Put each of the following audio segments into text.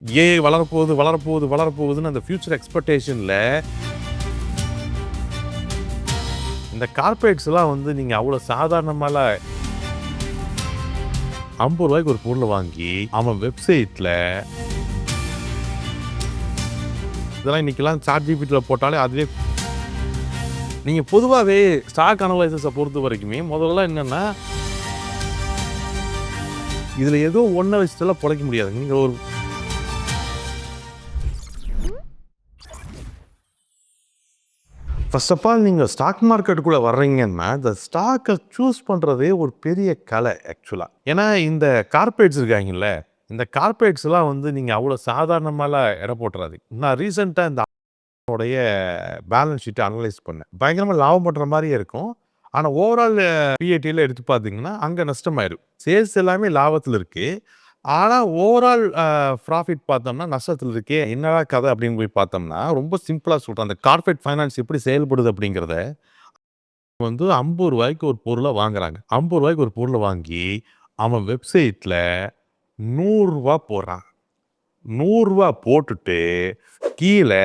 AI வளரப்போகுது வளரப்போகுது வளரப்போகுதுன்னு அந்த future எக்ஸ்பெக்டேஷனில் இந்த கார்பரேட்ஸ்லாம் வந்து நீங்கள் அவ்வளோ சாதாரணமால ₹50 ஒரு பொருளை வாங்கி அவன் வெப்சைட்டில் இதெல்லாம் இன்னைக்கெல்லாம் ChatGPTல போட்டாலே அதுவே நீங்கள் பொதுவாகவே ஸ்டாக் அனலைசஸை பொறுத்த வரைக்குமே முதல்ல என்னென்னா இதில் ஏதோ ஒன்றை வச்சுட்டுலாம் பிழைக்க முடியாது. நீங்கள் ஒரு ஃபர்ஸ்ட் ஆஃப் ஆல் நீங்கள் ஸ்டாக் மார்க்கெட்டுக்குள்ளே வர்றீங்கன்னா இந்த ஸ்டாக்கை சூஸ் பண்ணுறதே ஒரு பெரிய கலை ஆக்சுவலாக. ஏன்னா இந்த கார்பரேட்ஸ் இருக்காங்கல்ல, இந்த கார்பரேட்ஸ்லாம் வந்து நீங்கள் அவ்வளோ சாதாரணமாலாம் எடை போட்டுறாது. நான் ரீசெண்டாக இந்த உடைய பேலன்ஸ் ஷீட்டை அனலைஸ் பண்ணேன். பயங்கரமாக லாபம் பண்ணுற மாதிரியே இருக்கும். ஆனால் ஓவரால் பிஏடியில் எடுத்து பார்த்தீங்கன்னா அங்கே நஷ்டமாயிடும். சேல்ஸ் எல்லாமே லாபத்தில் இருக்குது. ஆனால் ஓவரால் ப்ராஃபிட் பார்த்தோம்னா நஷ்டத்தில் இருக்கே. என்னடா கதை அப்படின்னு போய் பார்த்தோம்னா ரொம்ப சிம்பிளாக சொல்கிறேன். அந்த கார்பரேட் ஃபைனான்ஸ் எப்படி செயல்படுது அப்படிங்கிறத வந்து ₹50 ஒரு பொருளை வாங்குறாங்க. ₹50 ஒரு பொருளை வாங்கி அவன் வெப்சைட்டில் ₹100 போடுறான். ₹100 போட்டுட்டு கீழே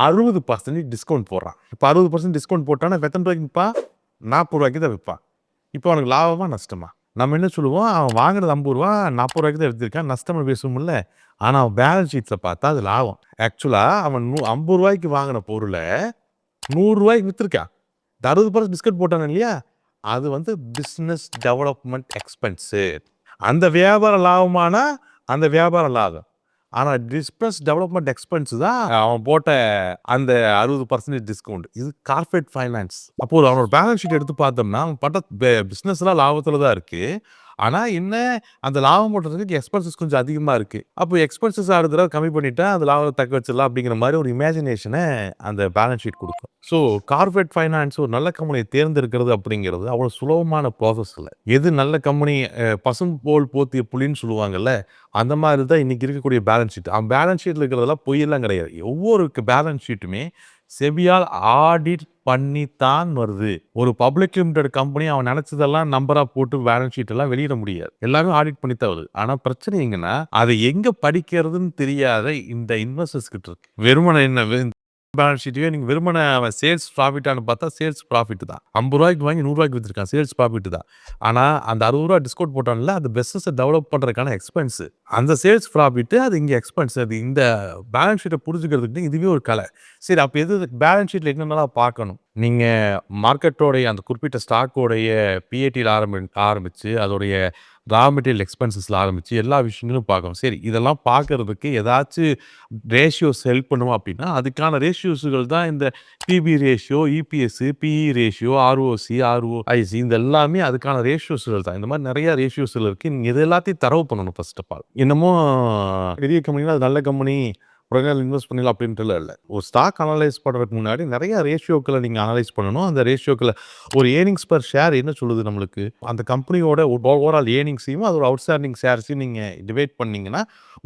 60% டிஸ்கவுண்ட் போடுறான். இப்போ 60% டிஸ்கவுண்ட் போட்டானா எத்தனை ரூபாய்க்கு விற்பான்? ₹40 தான் விற்பான். இப்போ அவனுக்கு லாபமா நஷ்டமா? நம்ம என்ன சொல்லுவோம், அவன் வாங்கினது ₹50 ₹40 தான் எடுத்திருக்கான், நஷ்டமா பேசுவோம்ல. ஆனால் அவன் பேலன்ஸ் ஷீட்ஸை பார்த்தா அது லாபம். ஆக்சுவலாக அவன் ₹50 வாங்கின பொருளை ₹100 விற்றுருக்கான். இந்த 60% டிஸ்கவுண்ட் போட்டானு இல்லையா, அது வந்து பிஸ்னஸ் டெவலப்மெண்ட் எக்ஸ்பென்ஸு. அந்த வியாபார லாபமானா அந்த வியாபார லாபம். ஆனால் பிஸ்னஸ் டெவலப்மெண்ட் எக்ஸ்பென்ஸ் தான் அவன் போட்ட அந்த 60% டிஸ்கவுண்ட். இது கார்பரேட் ஃபைனான்ஸ். அப்போது அவனோட பேலன்ஸ் ஷீட் எடுத்து பார்த்தோம்னா அவன் பட்ட பிஸ்னஸ்லாம் லாபத்தில் தான் இருக்குது. ஆனால் என்ன அந்த லாபம் போட்டதுக்கு எக்ஸ்பென்சஸ் கொஞ்சம் அதிகமாக இருக்குது. அப்போ எக்ஸ்பென்சஸ் அடுத்த தடவை கம்மி பண்ணிட்டா அந்த லாபத்தை தக்க வச்சிடலாம் அப்படிங்கிற மாதிரி ஒரு இமேஜினேஷனை அந்த பேலன்ஸ் ஷீட் கொடுக்கும். ஸோ கார்பரேட் ஃபைனான்ஸ் ஒரு நல்ல கம்பெனியை தேர்ந்தெடுக்கிறது அப்படிங்கிறது அவ்வளோ சுலபமான ப்ராசஸ் இல்லை. எது நல்ல கம்பெனி பசும் போல் போத்திய புலின்னு சொல்லுவாங்கல்ல, அந்த மாதிரி தான் இன்றைக்கி இருக்கக்கூடிய பேலன்ஸ் ஷீட். அவன் பேலன்ஸ் ஷீட்டில் இருக்கிறதெல்லாம் பொய்யெல்லாம் கிடையாது. ஒவ்வொரு பேலன்ஸ் ஷீட்டுமே செபியால் ஆடிட் பண்ணித்தான் வருது. ஒரு பப்ளிக் லிமிடெட் கம்பெனி அவன் நினைச்சதெல்லாம் நம்பரா போட்டு பேலன்ஸ் ஷீட் எல்லாம் வெளியிட முடியாது. எல்லாரும் ஆடிட் பண்ணித்தான் வருது. ஆனா பிரச்சனை எங்கன்னா அதை எங்க படிக்கிறதுன்னு தெரியாத இந்த இன்வெஸ்டர்ஸ் கிட்ட இருக்கு. வெறுமனை என்ன பேலன்ஸ் ஷீட்டையே நீங்க வெறுமனை அவன் சேல்ஸ் ப்ராஃபிட்டானு பார்த்தா சேல்ஸ் ப்ராஃபிட் தான். ₹50 வாங்கி ₹100 வித்துருக்கான், சேல்ஸ் ப்ராஃபிட் தான். ஆனா அந்த ₹60 டிஸ்கவுண்ட் போட்டான்ல, அந்த பிசினஸை டெவலப் பண்றதுக்கான எக்ஸ்பென்ஸ். அந்த சேல்ஸ் ப்ராஃபிட் அது இங்க எக்ஸ்பென்ஸ். அது இந்த பேலன்ஸ் ஷீட்டை புரிஞ்சுக்கிறதுக்கு இதுவே ஒரு கலை. சரி, அப்போ எது பேலன்ஸ் ஷீட்டில் என்னென்னலாம் பார்க்கணும்? நீங்கள் மார்க்கெட்டோடைய அந்த குறிப்பிட்ட ஸ்டாக்கோடைய பிஏடியில் ஆரம்பித்து அதோடைய ரா மெட்டீரியல் எக்ஸ்பென்சஸில் ஆரம்பித்து எல்லா விஷயங்களும் பார்க்கணும். சரி, இதெல்லாம் பார்க்கறதுக்கு ஏதாச்சும் ரேஷியோஸ் ஹெல்ப் பண்ணுவோம் அப்படின்னா அதுக்கான ரேஷியோஸுகள் தான் இந்த PB ratio, EPS, PE ratio, ROC, ROIC, இந்த எல்லாமே அதுக்கான ரேஷியோஸுகள் தான். இந்த மாதிரி நிறையா ரேஷியோஸில் இருக்குது. நீங்கள் இது எல்லாத்தையும் தரவு பண்ணணும். ஃபர்ஸ்ட் ஆஃப் ஆல் என்னமோ பெரிய கம்பெனினா அது நல்ல கம்பெனி உடனே இன்வெஸ்ட் பண்ணலாம் அப்படின்ட்டுல இல்லை. ஒரு ஸ்டாக் அனலைஸ் பண்ணுறதுக்கு முன்னாடி நிறைய ரேஷியோக்களை நீங்கள் அனலைஸ் பண்ணணும். அந்த ரேஷியோக்களை ஒரு ஏர்னிங்ஸ் பர் ஷேர் என்ன சொல்லுது நம்மளுக்கு, அந்த கம்பெனியோட ஓவரால் ஏர்னிங்ஸையும் அதோட அவுட்ஸ்டாண்டிங் ஷேர்ஸையும் நீங்கள் டிவைட் பண்ணிங்கன்னா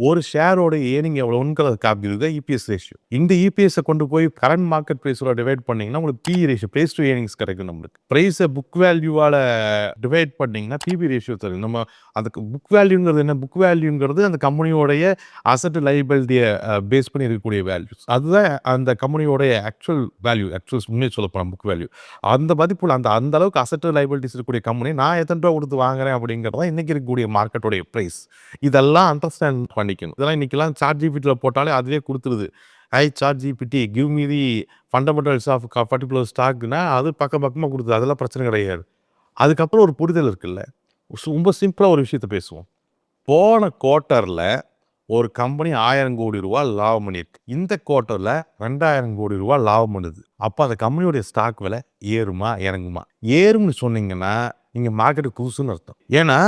ஒரு ஷேரோட ஏர்னிங் எவ்வளோன்னு காப்பிடுது இபிஎஸ் ரேஷியோ. இந்த இபிஎஸ்ஸை கொண்டு போய் கரண்ட் மார்க்கெட் ப்ரைஸோட டிவைட் பண்ணிங்கன்னா உங்களுக்கு PE ratio, price to earnings கிடைக்கும். நம்மளுக்கு ப்ரைஸை புக் வேல்யூவால் டிவைட் பண்ணிங்கன்னா பிபி ரேஷியோ தரும். நம்ம அதுக்கு புக் வேல்யூங்கிறது என்ன, புக் வேல்யூங்கிறது அந்த கம்பெனியோடைய அசட் லைபிலிட்டியை பேஸ் பண்ணி இருக்கக்கூடிய வேல்யூஸ். அதுதான் அந்த கம்பெனியோடைய ஆக்சுவல் வேல்யூ. ஆக்சுவல் உண்மையை சொல்லப்போனால் புக் வேல்யூ. அந்த மதிப்புள்ள அந்த அளவுக்கு அசட் லைபிலிட்டிஸ் இருக்கக்கூடிய கம்பெனி நான் எத்தனை ரூபா கொடுத்து வாங்குறேன் அப்படிங்கிறத இன்னைக்கு இருக்கக்கூடிய மார்க்கெட்டோடைய ப்ரைஸ். இதெல்லாம் அண்டர்ஸ்டாண்ட் பண்ணிக்கணும். இதெல்லாம் இன்னைக்கெல்லாம் ChatGPTல போட்டாலே அதுவே கொடுத்துருது. ChatGPT give me the fundamentals of particular ஸ்டாக்னா அது பக்கமாக கொடுத்துது. அதெல்லாம் பிரச்சனை கிடையாது. அதுக்கப்புறம் ஒரு புரிதல் இருக்குல்ல. ரொம்ப சிம்பிளாக ஒரு விஷயத்த பேசுவோம். போன குவார்ட்டரில் ஒரு கம்பெனி ₹1000 கோடி லாபம் பண்ணியிருக்கு. இந்த குவார்ட்டரில் ₹2000 கோடி லாபம் பண்ணுது. அப்போ அந்த கம்பெனியோடைய ஸ்டாக் விலை ஏறுமா இறங்குமா? ஏறும்னு சொன்னீங்கன்னா நீங்கள் மார்க்கெட்டு புதுசுன்னு அர்த்தம். ஏன்னா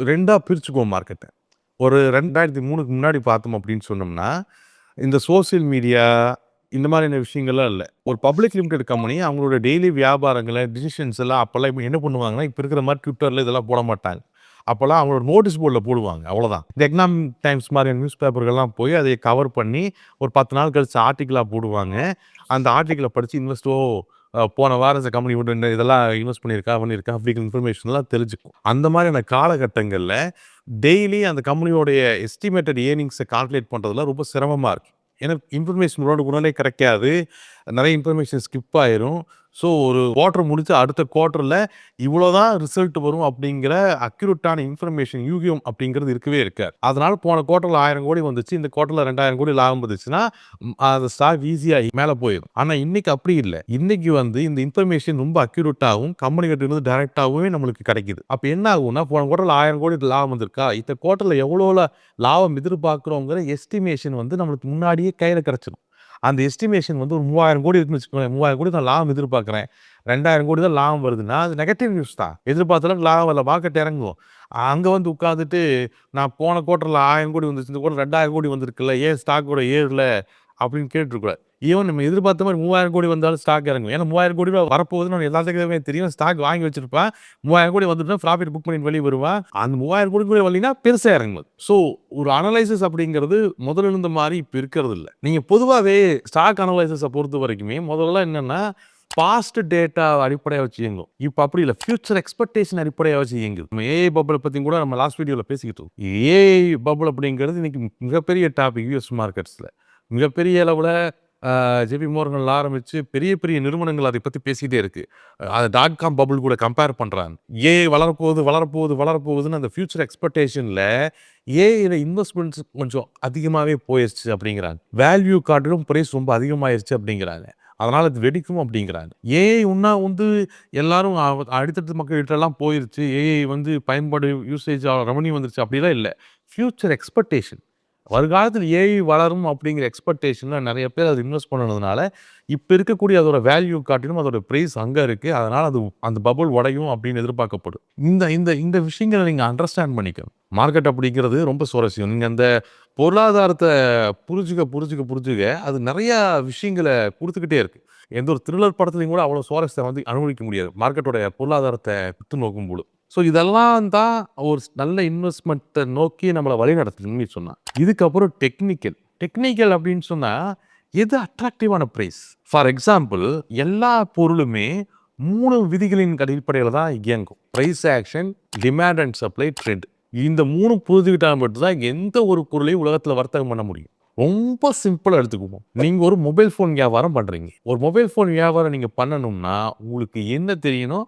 2ஆக பிரிச்சுக்குவோம் மார்க்கெட்டை. ஒரு 2003க்கு முன்னாடி பார்த்தோம் அப்படின்னு சொன்னோம்னா இந்த சோசியல் மீடியா இந்த மாதிரியான விஷயங்கள்லாம் இல்லை. ஒரு பப்ளிக் லிமிடெட் கம்பெனி அவங்களோட டெய்லி வியாபாரங்களை டிசிஷன்ஸ் எல்லாம் அப்போல்லாம் என்ன பண்ணுவாங்கன்னா இப்போ இருக்கிற மாதிரி ட்விட்டரில் இதெல்லாம் போட மாட்டாங்க. அப்போல்லாம் அவங்களோட நோட்டீஸ் போர்டில் போடுவாங்க, அவ்வளோதான். இந்த எக்கனாமிக் டைம்ஸ் மாதிரியான நியூஸ் பேப்பர்கள்லாம் போய் அதை கவர் பண்ணி ஒரு 10 நாள் கழிச்சு ஆர்டிக்கலாக போடுவாங்க. அந்த ஆர்டிக்கலை படித்து இன்வெஸ்டோ போன வாரம் இந்த கம்பெனி இதெல்லாம் இன்வெஸ்ட் பண்ணியிருக்கா அப்படிங்கிற இன்ஃபர்மேஷன்லாம் தெரிஞ்சுக்கும். அந்த மாதிரியான காலகட்டங்களில் டெய்லி அந்த கம்பெனியோடைய எஸ்டிமேட்டட் ஏர்னிங்ஸை கால்குலேட் பண்ணுறதுல ரொம்ப சிரமமாக இருக்குது. ஏன்னா இன்ஃபர்மேஷன் உடனே கிடைக்காது. நிறைய இன்ஃபர்மேஷன் ஸ்கிப் ஆயிரும். ஸோ ஒரு குவார்ட்டர் முடிச்சு அடுத்த குவார்ட்டரில் இவ்வளோதான் ரிசல்ட் வரும் அப்படிங்கிற அக்யூரேட்டான இன்ஃபர்மேஷன் யூகியம் அப்படிங்கிறது இருக்கவே இருக்காது. அதனால போன குவார்ட்டரில் 1000 கோடி வந்துச்சு, இந்த குவார்ட்டரில் 2000 கோடி லாபம் வந்துச்சுன்னா அந்த ஸ்டாக் ஈஸியாக மேலே போயிடும். ஆனால் இன்னைக்கு அப்படி இல்லை. இன்னைக்கு இந்த இன்ஃபர்மேஷன் ரொம்ப அக்யூரேட்டாகவும் கம்பெனி கிட்ட இருந்து டைரக்டாகவே நம்மளுக்கு கிடைக்குது. அப்போ என்ன ஆகும்னா போன குவார்ட்டரில் 1000 கோடி லாபம் வந்திருக்கா, இந்த குவார்ட்டரில் எவ்வளோ லாபம் எதிர்பார்க்குறோங்கிற எஸ்டிமேஷன் நம்மளுக்கு முன்னாடியே கையில் கிடைச்சிடும். அந்த எஸ்டிமேஷன் ஒரு 3000 கோடி இருக்குன்னு வச்சுக்கோங்களேன். 3000 கோடி தான் லாபம் எதிர்பார்க்குறேன், 2000 கோடி தான் லாபம் வருதுன்னா அது நெகட்டிவ் நியூஸ் தான். எதிர்பார்த்தாலும் லாபம் வரல, மார்க்கெட் இறங்கும். அங்கே உட்காந்துட்டு நான் போன குவார்ட்டரில் 1000 கோடி வந்துச்சு, இந்த குவார்ட்டர் 2000 கோடி வந்திருக்குல்ல, ஏன் ஸ்டாக்கோட ஏறல அப்படின்னு கேட்டுருக்கூடாது. ஈவன் நம்ம எதிர்பார்த்த மாதிரி 3000 கோடி வந்தாலும் ஸ்டாக் இறங்கும். ஏன்னா 3000 கோடி ரூபாய் வரப்போகுதுன்னு எல்லாத்துக்குமே தெரியும். ஸ்டாக் வாங்கி வச்சிருப்பேன், 3000 கோடி வந்துட்டு ப்ராஃபிட் புக் பண்ணி வெளியே வருவான். அந்த 3000 கோடி கூட வரலைன்னா பெருசாக இறங்குது. ஸோ ஒரு அனலைசிஸ் அப்படிங்கிறது முதல்ல இருந்த மாதிரி இப்போ இருக்கிறது இல்லை. நீங்கள் பொதுவாகவே ஸ்டாக் அனலைசிஸை பொறுத்த வரைக்குமே முதல்ல என்னென்னா பாஸ்ட் டேட்டா அடிப்படையாக வச்சு இயங்கும். இப்போ அப்படி இல்லை, ஃபியூச்சர் எக்ஸ்பெக்டேஷன் அடிப்படையாக வச்சு இயங்குது. நம்ம ஏஐ பபிள் பற்றி கூட நம்ம லாஸ்ட் வீடியோவில் பேசிக்கிட்டோம். ஏஐ பபிள் அப்படிங்கிறது இன்னைக்கு மிகப்பெரிய டாபிக் யூஎஸ் மார்க்கெட்ஸில். மிகப்பெரிய அளவில் ஜேபி மோர்கன்ல ஆரம்பிச்சு பெரிய பெரிய நிறுவனங்கள் அதை பற்றி பேசிகிட்டே இருக்கு. அது .com பபுள் கூட கம்பேர் பண்ணுறாங்க. ஏஐ வளரப்போகுதுன்னு அந்த ஃபியூச்சர் எக்ஸ்பெக்டேஷனில் ஏஐல இன்வெஸ்ட்மெண்ட்ஸ் கொஞ்சம் அதிகமாகவே போயிடுச்சு அப்படிங்கிறாங்க. வேல்யூ காட்டிலும் பிரைஸ் ரொம்ப அதிகமாகிடுச்சு அப்படிங்கிறாங்க. அதனால் அது வெடிக்கும் அப்படிங்கிறாங்க. ஏஐ உன்னா எல்லாரும் அடுத்தடுத்த மக்கள்கிட்டலாம் போயிருச்சு, ஏஐ பயன்பாடு யூசேஜ் ரெவன்யூ வந்துருச்சு அப்படிலாம் இல்லை. ஃபியூச்சர் எக்ஸ்பெக்டேஷன், வருங்காலத்தில் ஏஐ வளரும் அப்படிங்கிற எக்ஸ்பெக்டேஷனில் நிறைய பேர் அது இன்வெஸ்ட் பண்ணதுனால இப்போ இருக்கக்கூடிய அதோட வேல்யூ காட்டிலும் அதோட ப்ரைஸ் அங்கே இருக்குது. அதனால் அந்த பபுள் உடையும் அப்படின்னு எதிர்பார்க்கப்படும். இந்த இந்த இந்த விஷயங்களை நீங்கள் அண்டர்ஸ்டாண்ட் பண்ணிக்கணும். மார்க்கெட் அப்படிங்கிறது ரொம்ப சுவாரஸ்யம். நீங்கள் அந்த பொருளாதாரத்தை புரிஞ்சுக்க அது நிறையா விஷயங்களை கொடுத்துக்கிட்டே இருக்குது. எந்த ஒரு த்ரில்லர் படத்துலையும் கூட அவ்வளோ சுவாரஸ்யத்தை அனுபவிக்க முடியாது மார்க்கெட்டோட பொருளாதாரத்தை பித்து நோக்கும்போது. ஸோ இதெல்லாம் தான் ஒரு நல்ல இன்வெஸ்ட்மெண்ட்டை நோக்கி நம்மளை வழி நடத்துதுன்னு சொன்னால். இதுக்கப்புறம் டெக்னிக்கல் அப்படின்னு சொன்னால் எது அட்ராக்டிவான ப்ரைஸ். ஃபார் எக்ஸாம்பிள் எல்லா பொருளுமே 3 விதிகளின் அடிப்படையில் தான் இயங்கும். Price action, demand and supply, trend. இந்த 3 புரிஞ்சுக்கிட்டா மட்டும்தான் எந்த ஒரு பொருளையும் உலகத்தில் வர்த்தகம் பண்ண முடியும். ரொம்ப சிம்பிளாக எடுத்துக்குவோம். நீங்கள் ஒரு மொபைல் ஃபோன் வியாபாரம் பண்ணுறீங்க. ஒரு மொபைல் ஃபோன் வியாபாரம் நீங்கள் பண்ணணும்னா உங்களுக்கு என்ன தெரியணும்?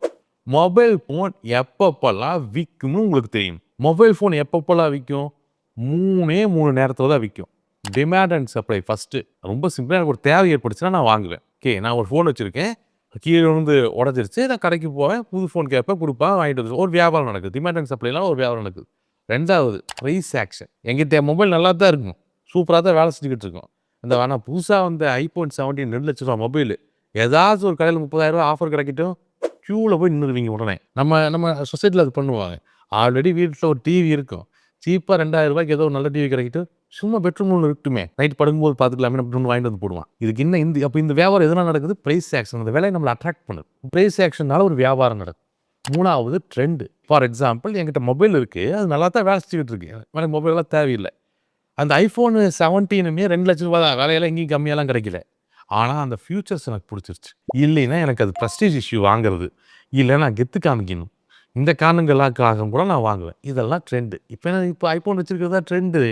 மொபைல் ஃபோன் எப்பப்பெல்லாம் விற்கும்னு உங்களுக்கு தெரியும். மொபைல் ஃபோன் எப்பப்பெல்லாம் விற்கும்? 3 நேரத்தில் தான் விற்கும். Demand and supply first. ரொம்ப சிம்பிளாக எனக்கு ஒரு தேவை ஏற்பட்டுச்சுன்னா நான் வாங்குவேன். நான் ஒரு ஃபோன் வச்சுருக்கேன், கீழே உடஞ்சிருச்சு, நான் கடைக்கு போவேன், புது ஃபோன் கேட்பேன், கொடுப்பேன், வாங்கிட்டு வந்து ஒரு வியாபாரம் நடக்குது. டிமாண்ட் அண்ட் சப்ளைலாம் ஒரு வியாபாரம் நடக்குது. 2வது ப்ரைஸ் ஆக்ஷன். எங்கிட்ட மொபைல் நல்லா தான் இருக்கும், சூப்பராக தான் வேலை செஞ்சுக்கிட்டு இருக்கோம். இந்த ஆனால் புதுசாக iPhone 17 2 லட்ச ரூபா மொபைல் ஏதாச்சும் ஒரு கடையில் 30,000 ரூபா ஆஃபர் கிடைக்கட்டும், க்யூவில் போய் நின்றுவீங்க. உடனே நம்ம சொசைட்டியில் அது பண்ணுவாங்க. ஆல்ரெடி வீட்டில் ஒரு டிவி இருக்கும், சீப்பாக 2000 ரூபாய்க்கு ஏதோ ஒரு நல்ல டிவி கிடைக்கட்டும், சும்மா பெட்ரூம் இருக்குமே, நைட் படுக்கும்போது பார்த்துக்கலாமே அப்படின்னு வாங்கிட்டு வந்து போடுவான். இதுக்கு இன்னும் அப்போ இந்த வியாபாரம் எதனால் நடக்குது? Price action. அந்த வேலையை நம்மளை அட்ராக்ட் பண்ணுது. ப்ரைஸ் ஆக்ஷனால ஒரு வியாபாரம் நடக்குது. 3வது ட்ரெண்டு. ஃபார் எக்ஸாம்பிள் என்கிட்ட மொபைல் இருக்குது, அது நல்லா தான் வேலை செஞ்சுக்கிட்டு இருக்கு, எனக்கு மொபைல்லாம் தேவையில்லை. அந்த iPhone 17 2 லட்ச ரூபா தான், வேலையெல்லாம் எங்கேயும் கம்மியெல்லாம் கிடைக்கல. ஆனால் அந்த ஃபியூச்சர்ஸ் எனக்கு பிடிச்சிருச்சு. இல்லைன்னா எனக்கு அது ப்ரெஸ்டீஜ் இஷ்யூ வாங்குறது, இல்லை நான் கெத்து காமிக்கணும், இந்த காரணங்களுக்காக கூட நான் வாங்குவேன். இதெல்லாம் ட்ரெண்டு. இப்போ iPhone வச்சுருக்கிறது தான் ட்ரெண்டு.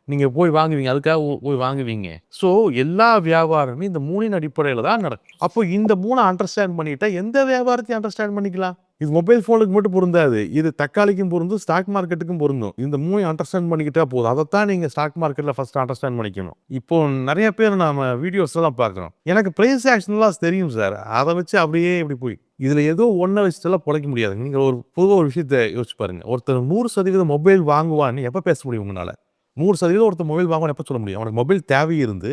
நீங்கள் போய் வாங்குவீங்க, அதுக்காக போய் வாங்குவீங்க. ஸோ எல்லா வியாபாரமும் இந்த 3 அடிப்படையில் தான் நடக்கும். அப்போ இந்த 3 அண்டர்ஸ்டாண்ட் பண்ணிட்டா எந்த வியாபாரத்தையும் அண்டர்ஸ்டாண்ட் பண்ணிக்கலாம். இது மொபைல் ஃபோனுக்கு மட்டும் பொருந்தாது, இது தக்காளிக்கும் பொருந்தும், ஸ்டாக் மார்க்கெட்டுக்கும் பொருந்தும். இந்த 3 அண்டர்ஸ்டாண்ட் பண்ணிக்கிட்டா போதும். அதைத்தான் நீங்கள் ஸ்டாக் மார்க்கெட்டில் ஃபஸ்ட்டு அண்டர்ஸ்டாண்ட் பண்ணிக்கணும். இப்போ நிறைய பேர் நம்ம வீடியோஸ்லாம் பார்க்குறோம், எனக்கு ப்ரைஸ் ஆக்ஷன்லாம் தெரியும் சார், அதை வச்சு அப்படியே இப்படி போய் இதில் ஏதோ ஒன்றை வச்சுட்டுலாம் பிழைக்க முடியாது. நீங்கள் பொதுவாக ஒரு விஷயத்தை யோசிச்சு பாருங்கள். ஒருத்தர் 100% மொபைல் வாங்குவான்னு எப்போ பேச முடியும் உங்களால்? 100% ஒருத்தர் மொபைல் வாங்குவான்னு எப்போ சொல்ல முடியும்? அவனுக்கு மொபைல் தேவை இருந்து,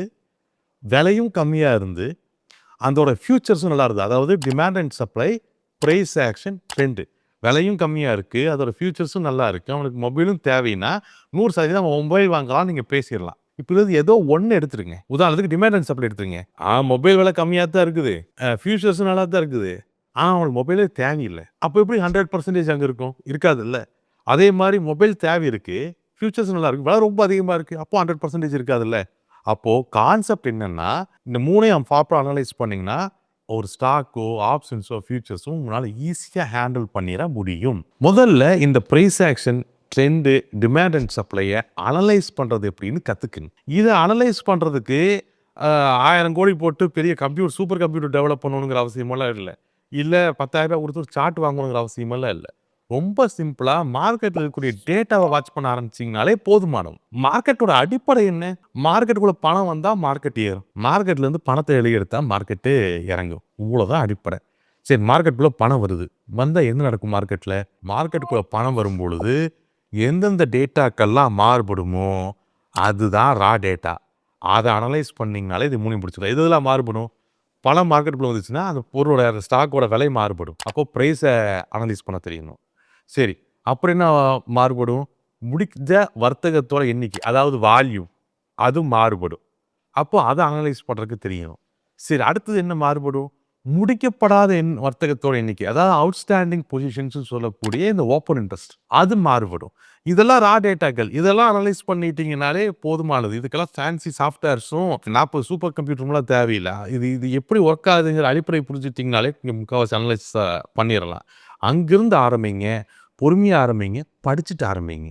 விலையும் கம்மியாக இருந்து, அதோட ஃபியூச்சர்ஸும் நல்லா இருக்குது. அதாவது demand and supply, price action, trend. விலையும் கம்மியாக இருக்குது, அதோட ஃபியூச்சர்ஸும் நல்லா இருக்குது, அவனுக்கு மொபைலும் தேவைன்னா 100% மொபைல் வாங்கலாம் நீங்கள் பேசிடலாம். இப்போ ஏதோ ஒன்று எடுத்துருங்க. உதாரணத்துக்கு டிமாண்ட் அண்ட் சப்ளை எடுத்துருங்க. மொபைல் விலை கம்மியாக தான் இருக்குது, ஃபியூச்சர்ஸும் நல்லா தான் இருக்குது, அவனுக்கு மொபைலே தேவையில்லை. அப்போ எப்படி 100% அங்கே இருக்கும்? இருக்காது இல்லை. அதே மாதிரி மொபைல் தேவை இருக்குது, ஃபியூச்சர்ஸ் நல்லா இருக்குது, விலை ரொம்ப அதிகமாக இருக்குது, அப்போ 100% இருக்காது இல்லை. அப்போது கான்செப்ட் என்னென்னா, இந்த 3ஐயும் ப்ராப்பராக அனலைஸ் பண்ணிங்கன்னா ஒரு ஸ்டாக்கோ, ஆப்ஷன்ஸோ, ஃபியூச்சர்ஸும் உங்களால் ஈஸியாக ஹேண்டில் பண்ணிட முடியும். முதல்ல இந்த price action, trend, demand and சப்ளையை அனலைஸ் பண்ணுறது எப்படின்னு கற்றுக்குங்க. இதை அனலைஸ் பண்ணுறதுக்கு 1000 கோடி போட்டு பெரிய சூப்பர் கம்ப்யூட்டர் டெவலப் பண்ணணுங்கிற அவசியமெல்லாம் இல்லை. இல்லை 10,000 ரூபாய் கொடுத்து ஒரு சார்ட் வாங்கணுங்கிற அவசியமெல்லாம் இல்லை. ரொம்ப சிம்பிளா மார்க்கெட்ல இருக்கக்கூடிய டேட்டாவை வாட்ச் பண்ண ஆரம்பிச்சிங்கனாலே போதுமானது. மார்க்கெட்டோட அடிப்படை என்ன? மார்க்கெட்டுக்குள்ள பணம் வந்தா மார்க்கெட் ஏறும். மார்க்கெட்ல இருந்து பணத்தை வெளியே எடுத்தா மார்க்கெட்டு இறங்கும். இவ்வளவுதான் அடிப்படை. சரி, மார்க்கெட்டுக்குள்ள பணம் வருது. வந்தா என்ன நடக்கும் மார்க்கெட்ல? மார்க்கெட்டுக்குள்ள பணம் வரும் பொழுது எந்தெந்த டேட்டாக்கெல்லாம் மாறுபடுமோ அதுதான் ரா டேட்டா. அதை அனலைஸ் பண்ணீங்கனாலே இது மூணு பிடிச்சிடும். எதெல்லாம் மாறுபடும்? பணம் மார்க்கெட்டுக்குள்ள வந்துச்சுன்னா அந்த பொருளோட ஸ்டாக்கோட விலை மாறுபடும். அப்போ பிரைஸை அனலைஸ் பண்ண தெரியணும். சரி, அப்புறம் என்ன மாறுபடும்? முடிஞ்ச வர்த்தகத்தோட எண்ணிக்கை, அதாவது வால்யூம், அது மாறுபடும். அப்போ அதை அனலைஸ் பண்றதுக்கு தெரியணும். சரி, அடுத்தது என்ன மாறுபடும்? முடிக்கப்படாத வர்த்தகத்தோட எண்ணிக்கை, அதாவது அவுட்ஸ்டாண்டிங் பொசிஷன்ஸ் சொல்லக்கூடிய இந்த ஓப்பன் இன்ட்ரெஸ்ட், அது மாறுபடும். இதெல்லாம் ரா டேட்டாக்கள். இதெல்லாம் அனலைஸ் பண்ணிட்டீங்கனாலே போதுமானது. இதுக்கெல்லாம் ஃபேன்சி சாஃப்ட்வேர்ஸும் 40 சூப்பர் கம்ப்யூட்டர்லாம் தேவையில்லை. இது எப்படி ஒர்க் ஆகுதுங்கிற அடிப்படை புரிஞ்சுட்டிங்கனாலே நீங்கள் முக்கால்வாசி அனலைஸ் பண்ணிடலாம். அங்கிருந்து ஆரம்பிங்க, பொறுமையா ஆரம்பிங்க, படிச்சுட்டு ஆரம்பிங்க.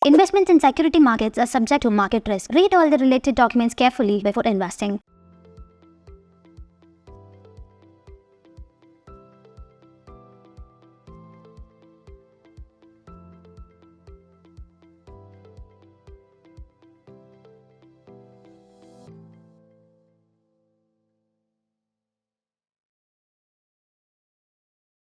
Investments in security markets are subject to market risk. Read all the related documents carefully before investing.